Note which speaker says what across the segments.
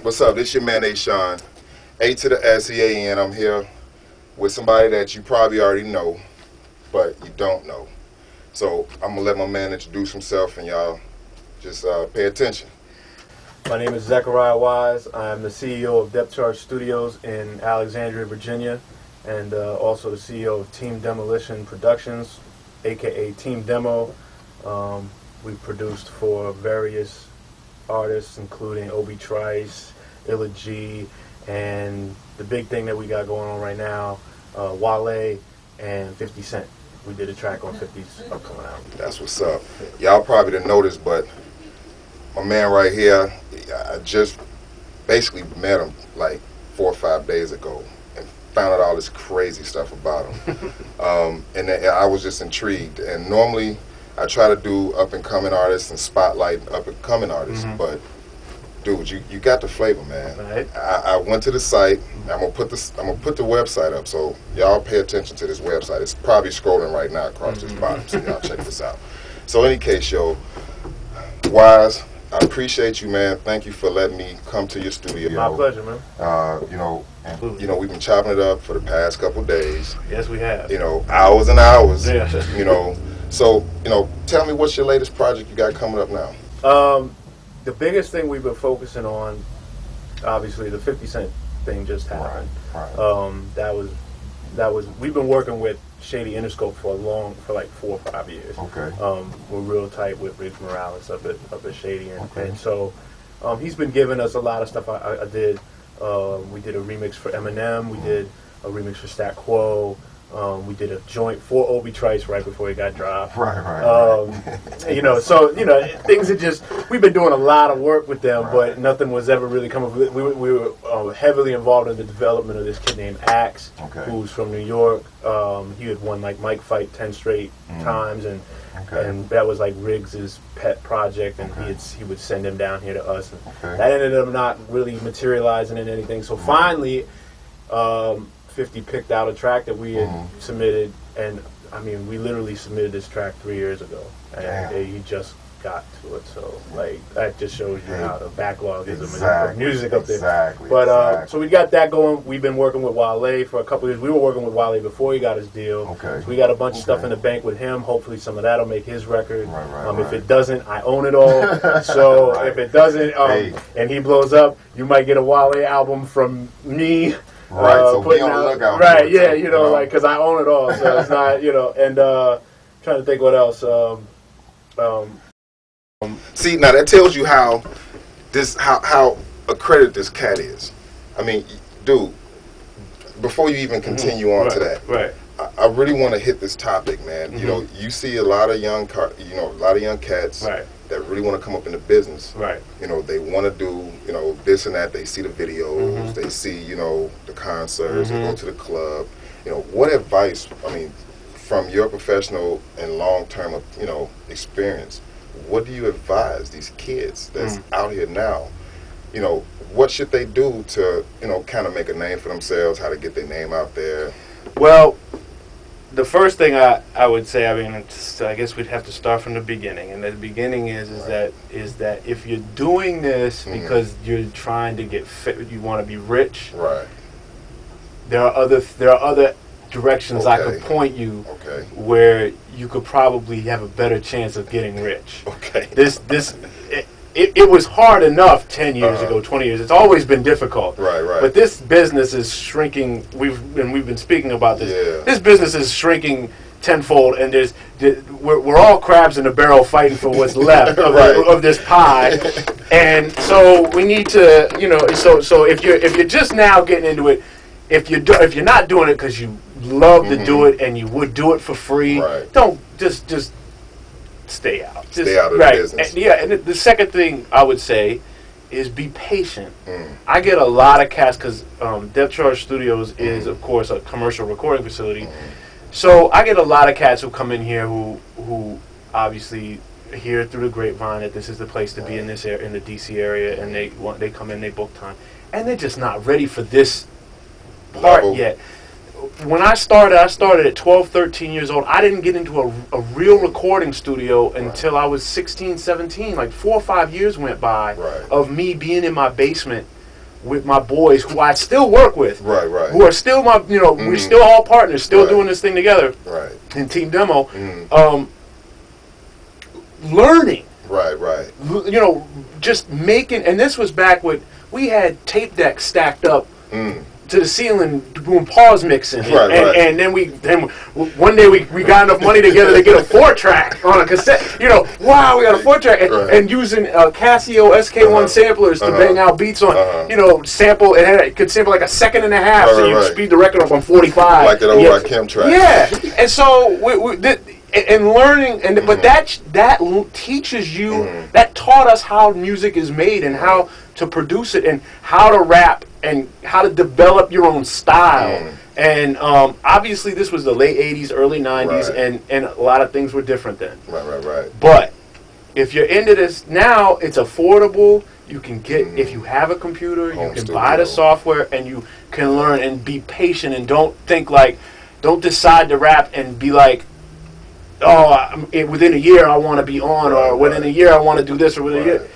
Speaker 1: What's up? This your man A. Sean, A to the S-E-A-N. I'm here with somebody that you probably already know, but you don't know. So I'm gonna let my man introduce himself, and y'all just pay attention.
Speaker 2: My name is Zachariah Wise. I'm the CEO of Depth Charge Studios in Alexandria, Virginia, and also the CEO of Team Demolition Productions, aka Team Demo. We've produced for various artists, including Obi Trice, Illa G, and the big thing that we got going on right now, Wale and 50 Cent. We did a track on 50's upcoming album.
Speaker 1: That's what's up. Y'all probably didn't notice, but my man right here, I just basically met him like 4 or 5 days ago and found out all this crazy stuff about him. And I was just intrigued. And normally I try to do up-and-coming artists and spotlight up-and-coming artists, but dude, you got the flavor, man.
Speaker 2: Right.
Speaker 1: I went to the site. I'm gonna put the website up, so y'all pay attention to this website. It's probably scrolling right now across this bottom, so y'all check this out. So, in any case, yo, Wise, I appreciate you, man. Thank you for letting me come to your studio.
Speaker 2: My pleasure, man.
Speaker 1: We've been chopping it up for the past couple of days.
Speaker 2: Yes, we have.
Speaker 1: Hours and hours.
Speaker 2: Yeah.
Speaker 1: So, tell me what's your latest project you got coming up now?
Speaker 2: The biggest thing we've been focusing on, obviously, the 50 Cent thing just happened.
Speaker 1: Right.
Speaker 2: That was. We've been working with Shady Interscope for like 4 or 5 years.
Speaker 1: Okay.
Speaker 2: We're real tight with Riggs Morales up at Shady, and so he's been giving us a lot of stuff. I did. We did a remix for Eminem. We did a remix for Stat Quo. We did a joint for Obi Trice right before he got dropped.
Speaker 1: Right.
Speaker 2: Things are just, we've been doing a lot of work with them, but nothing was ever really coming. We were heavily involved in the development of this kid named Axe, who's from New York. He had won like Mike Fight 10 straight times, and that was like Riggs's pet project, and he would send him down here to us. And that ended up not really materializing in anything. So finally, 50 picked out a track that we had submitted, and I mean, we literally submitted this track 3 years ago, and he just got to it. So like that just shows you how the backlog is of music up there. But so we got that going. We've been working with Wale for a couple of years. We were working with Wale before he got his deal. So we got a bunch of stuff in the bank with him. Hopefully some of that'll make his record. If it doesn't, I own it all. So if it doesn't, and he blows up, you might get a Wale album from me.
Speaker 1: Right, so be on the lookout.
Speaker 2: Right, yeah, like, because I own it all, so it's not, and trying to think what else.
Speaker 1: See, now that tells you how accredited this cat is. I mean, dude, before you even continue on to that, I really want to hit this topic, man. You see a lot of young cats that really want to come up in the business. They want to do, this and that. They see the videos, they see, the concerts, they go to the club. What advice, from your professional and long-term, experience, what do you advise these kids that's out here now? What should they do to, kind of make a name for themselves, how to get their name out there?
Speaker 2: Well, the first thing I would say, I guess we'd have to start from the beginning, and the beginning is that if you're doing this because you're trying to get fit, you want to be rich. There are other directions I could point you where you could probably have a better chance of getting rich. It was hard enough 10 years ago, 20 years. It's always been difficult. But this business is shrinking. We've been speaking about this. This business is shrinking tenfold, and we're all crabs in a barrel fighting for what's left of this pie. And so we need to, so if you're just now getting into it, if you're not doing it because you love to do it and you would do it for free, don't just stay out.
Speaker 1: Stay out of the business.
Speaker 2: And the second thing I would say is be patient. I get a lot of cats because Depth Charge Studios is, of course, a commercial recording facility. So I get a lot of cats who come in here who obviously hear through the grapevine that this is the place to be in this area, in the DC area, and they come in, they book time, and they're just not ready for this part yet. When I started at 12, 13 years old. I didn't get into a real recording studio until I was 16, 17. Like 4 or 5 years went by of me being in my basement with my boys who I still work with, who are still my, we're still all partners, still doing this thing together, in Team Demo, learning, just making, and this was back when we had tape decks stacked up to the ceiling doing pause mixing, and then one day we got enough money together to get a 4-track on a cassette. Wow, we got a 4-track, and using Casio SK1 samplers to bang out beats on. Sample it could sample like a second and a half, so you speed the record up on 45,
Speaker 1: like that old Kim track.
Speaker 2: Yeah, and so and learning, but that teaches you, that taught us how music is made and how to produce it and how to rap and how to develop your own style. And obviously this was the late 80s, early 90s, and a lot of things were different then. But if you're into this now, it's affordable. You can get, if you have a computer, you can buy the software and you can learn, and be patient, and don't decide to rap and be like, within a year I want to be on, or within a year I want to do this, or within a year.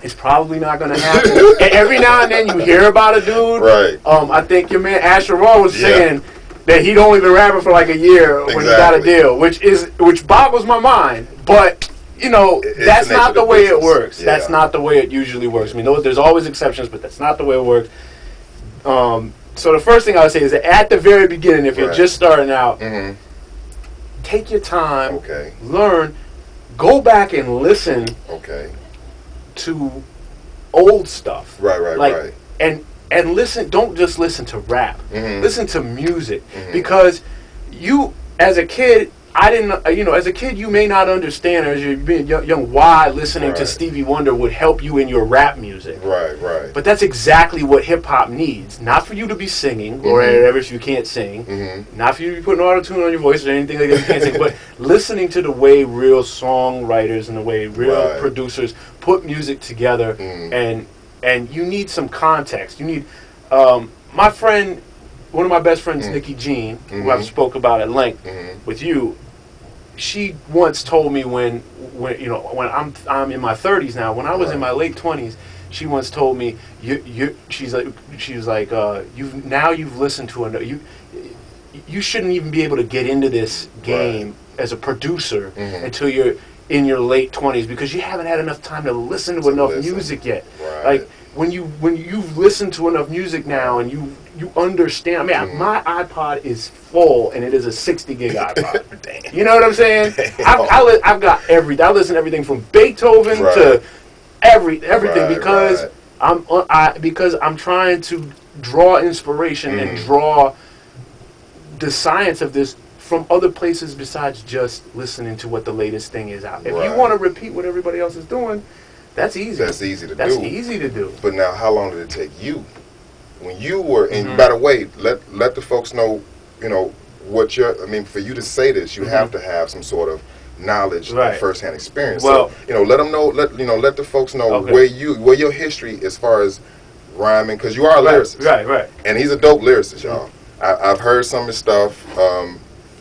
Speaker 2: It's probably not going to happen. And every now and then you hear about a dude. I think your man Asher Raw was saying that he'd only been rapping for like a year when he got a deal, which boggles my mind. But that's not the way it works. That's not the way it usually works. I mean, there's always exceptions, but that's not the way it works. So the first thing I would say is that at the very beginning, if you're just starting out, take your time, learn, go back and listen to old stuff. And listen, don't just listen to rap. Listen to music. Because you, as a kid, I didn't, as a kid, you may not understand, or as you're being young, why listening to Stevie Wonder would help you in your rap music. But that's exactly what hip-hop needs. Not for you to be singing, or whatever if you can't sing. Not for you to be putting auto-tune on your voice or anything like that you can't sing, but listening to the way real songwriters and the way real producers put music together, and you need some context. You need, my friend, one of my best friends, Nikki Jean, who I've spoke about at length with you, she once told me when I'm in my 30s now, when I was in my late 20s, she once told me, she's like you've listened to enough, you shouldn't even be able to get into this game as a producer until you're in your late 20s, because you haven't had enough time to listen to enough music yet. Like when you've listened to enough music now, and you understand. I mean, my iPod is full, and it is a 60 gig iPod. You know what I'm saying? I've got I listen to everything from Beethoven to everything, because I'm trying to draw inspiration and draw the science of this from other places besides just listening to what the latest thing is out. If you want to repeat what everybody else is doing, that's easy.
Speaker 1: That's easy to do.
Speaker 2: That's easy to do.
Speaker 1: But now, how long did it take you when you were? And by the way, let the folks know, what you're. I mean, for you to say this, you have to have some sort of knowledge and firsthand experience. Well, so let them know. Let the folks know where your history as far as rhyming, because you are a lyricist. And he's a dope lyricist, y'all. I've heard some of his stuff.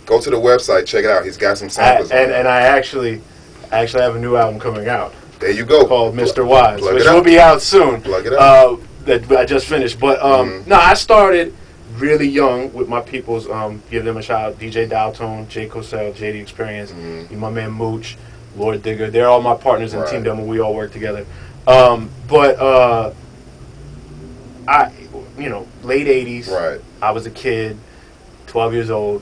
Speaker 1: Go to the website, check it out. He's got some samples.
Speaker 2: And I actually have a new album coming out.
Speaker 1: There you go.
Speaker 2: Called Mr. Wise, which will be out soon.
Speaker 1: Plug it up.
Speaker 2: That I just finished. But no, I started really young with my peoples. Give them a shout out. DJ Dowtone, J. Cosell, JD Experience, my man Mooch, Lord Digger. They're all my partners in Team Demo. We all work together. But I, late 80s. I was a kid, 12 years old,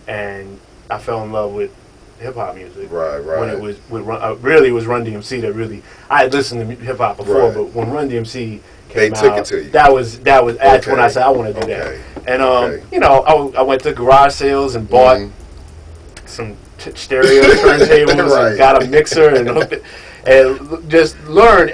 Speaker 2: and I fell in love with hip hop music. When it was really it was Run DMC that really, I had listened to hip hop before, but when Run DMC came out,
Speaker 1: took it to you.
Speaker 2: That's when I said I want to do that. And I went to garage sales and bought some stereo turntables and got a mixer and hooked it, and just learned.